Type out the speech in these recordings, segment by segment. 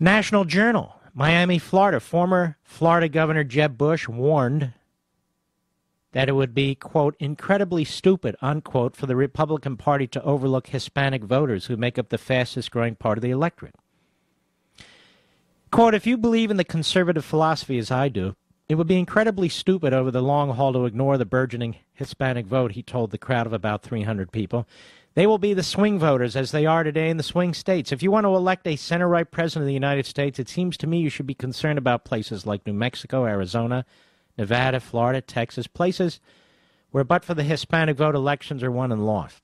National Journal, Miami, Florida. Former Florida Governor Jeb Bush warned that it would be, quote, incredibly stupid, unquote, for the Republican Party to overlook Hispanic voters who make up the fastest growing part of the electorate. Quote, if you believe in the conservative philosophy as I do, it would be incredibly stupid over the long haul to ignore the burgeoning Hispanic vote, he told the crowd of about 300 people. They will be the swing voters as they are today in the swing states. If you want to elect a center-right president of the United States, it seems to me you should be concerned about places like New Mexico, Arizona, Nevada, Florida, Texas, places where but for the Hispanic vote, elections are won and lost.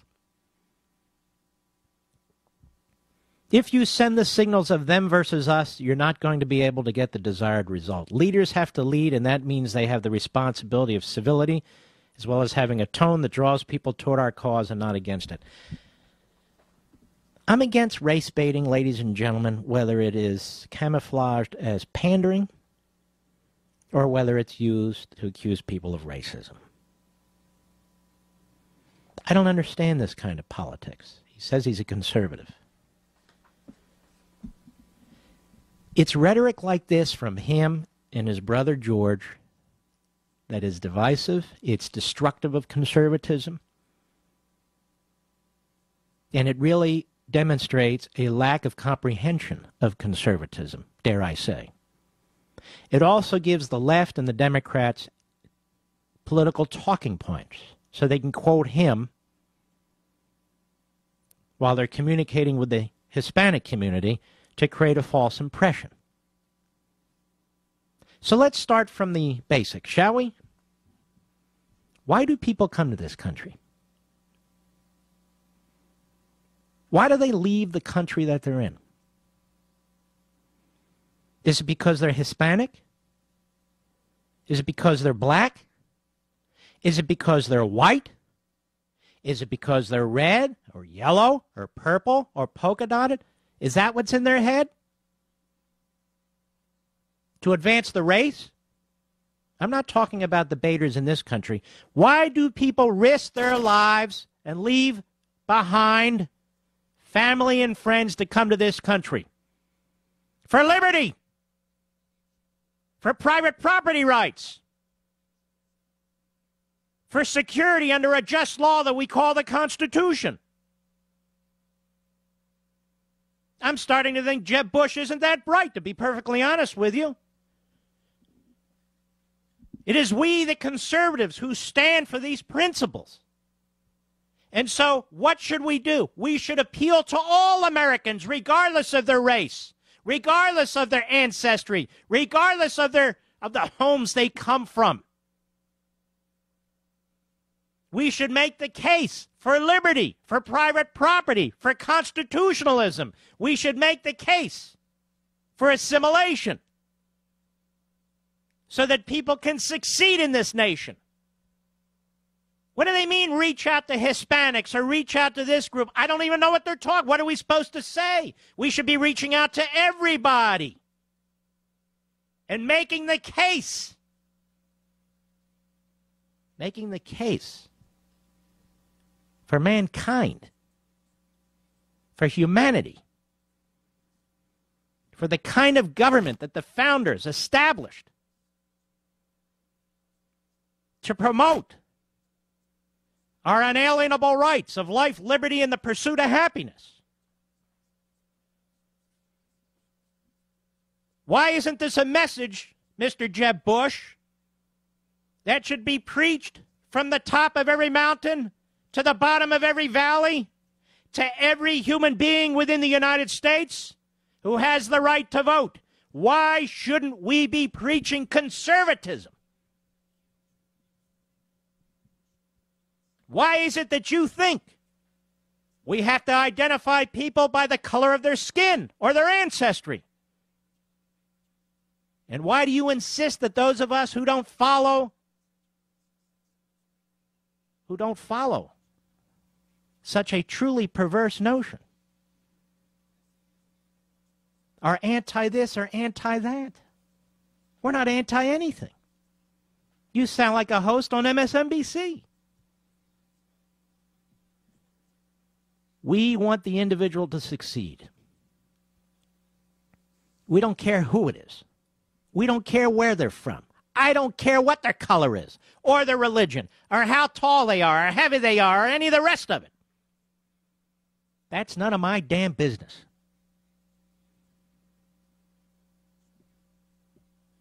If you send the signals of them versus us, you're not going to be able to get the desired result. Leaders have to lead, and that means they have the responsibility of civility, as well as having a tone that draws people toward our cause and not against it. I'm against race baiting, ladies and gentlemen, whether it is camouflaged as pandering or whether it's used to accuse people of racism. I don't understand this kind of politics. He says he's a conservative. It's rhetoric like this from him and his brother George that is divisive. It's destructive of conservatism. And it really demonstrates a lack of comprehension of conservatism, dare I say. It also gives the left and the Democrats political talking points so they can quote him while they're communicating with the Hispanic community to create a false impression. So let's start from the basics, shall we? Why do people come to this country? Why do they leave the country that they're in? Is it because they're Hispanic? Is it because they're black? Is it because they're white? Is it because they're red or yellow or purple or polka dotted? Is that what's in their head? To advance the race? I'm not talking about the baiters in this country. Why do people risk their lives and leave behind family and friends to come to this country? For liberty. For private property rights. For security under a just law that we call the Constitution. I'm starting to think Jeb Bush isn't that bright, to be perfectly honest with you. It is we, the conservatives, who stand for these principles. And so what should we do? We should appeal to all Americans, regardless of their race, regardless of their ancestry, regardless of the homes they come from. We should make the case for liberty, for private property, for constitutionalism. We should make the case for assimilation so that people can succeed in this nation. What do they mean reach out to Hispanics or reach out to this group? I don't even know what they're talking. What are we supposed to say? We should be reaching out to everybody and making the case. Making the case for mankind, for humanity, for the kind of government that the founders established to promote our unalienable rights of life, liberty, and the pursuit of happiness. Why isn't this a message, Mr. Jeb Bush, that should be preached from the top of every mountain to the bottom of every valley, to every human being within the United States who has the right to vote? Why shouldn't we be preaching conservatism? Why is it that you think we have to identify people by the color of their skin or their ancestry? And why do you insist that those of us who don't follow such a truly perverse notion are anti-this or anti-that? We're not anti-anything. You sound like a host on MSNBC. We want the individual to succeed. We don't care who it is. We don't care where they're from. I don't care what their color is, or their religion, or how tall they are, or heavy they are, or any of the rest of it. That's none of my damn business.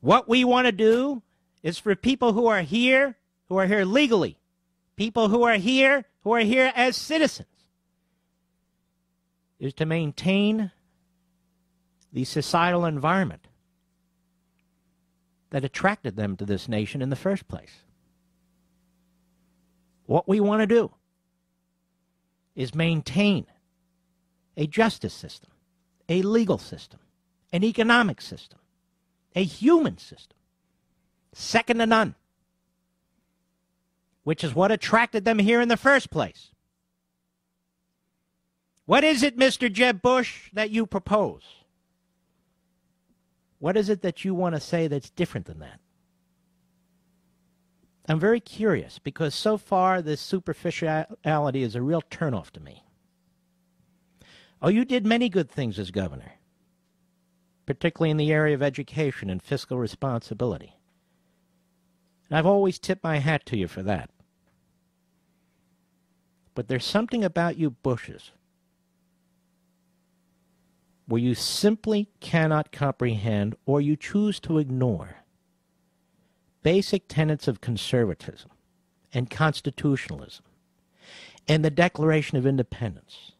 What we want to do is for people who are here legally, people who are here as citizens, is to maintain the societal environment that attracted them to this nation in the first place. What we want to do is maintain a justice system, a legal system, an economic system, a human system, second to none, which is what attracted them here in the first place. What is it, Mr. Jeb Bush, that you propose? What is it that you want to say that's different than that? I'm very curious, because so far this superficiality is a real turnoff to me. Oh, you did many good things as governor, particularly in the area of education and fiscal responsibility. And I've always tipped my hat to you for that. But there's something about you Bushes where you simply cannot comprehend, or you choose to ignore, basic tenets of conservatism and constitutionalism and the Declaration of Independence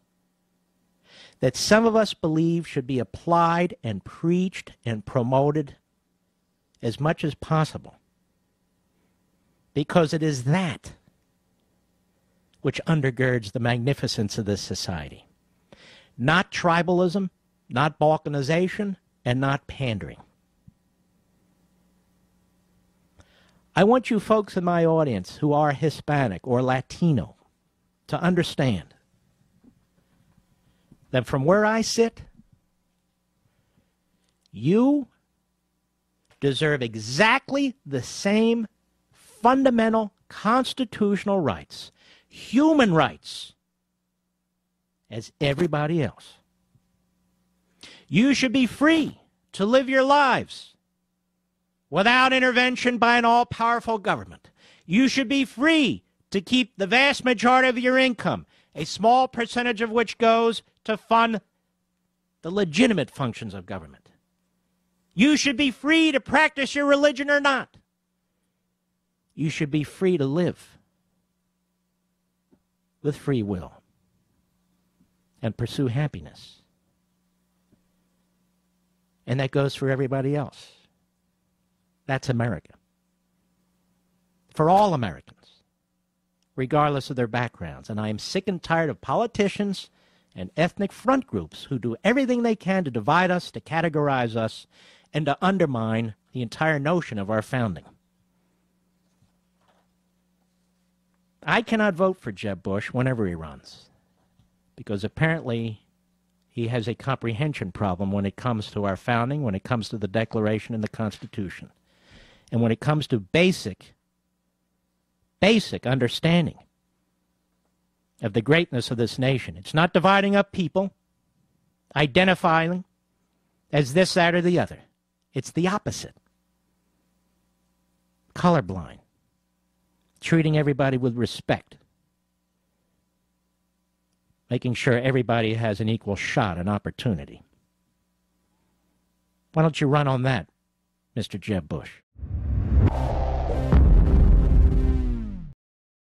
that some of us believe should be applied and preached and promoted as much as possible, because it is that which undergirds the magnificence of this society. Not tribalism, not balkanization, and not pandering. I want you folks in my audience who are Hispanic or Latino to understand that from where I sit, you deserve exactly the same fundamental constitutional rights, human rights, as everybody else. You should be free to live your lives without intervention by an all-powerful government. You should be free to keep the vast majority of your income, a small percentage of which goes to fund the legitimate functions of government. You should be free to practice your religion or not. You should be free to live with free will and pursue happiness. And that goes for everybody else. That's America. For all Americans, regardless of their backgrounds. And I am sick and tired of politicians and ethnic front groups who do everything they can to divide us, to categorize us, and to undermine the entire notion of our founding. I cannot vote for Jeb Bush whenever he runs, because apparently he has a comprehension problem when it comes to our founding, when it comes to the Declaration and the Constitution, and when it comes to basic understanding of the greatness of this nation. It's not dividing up people, identifying as this, that, or the other. It's the opposite. Colorblind. Treating everybody with respect. Making sure everybody has an equal shot and opportunity. Why don't you run on that, Mr. Jeb Bush?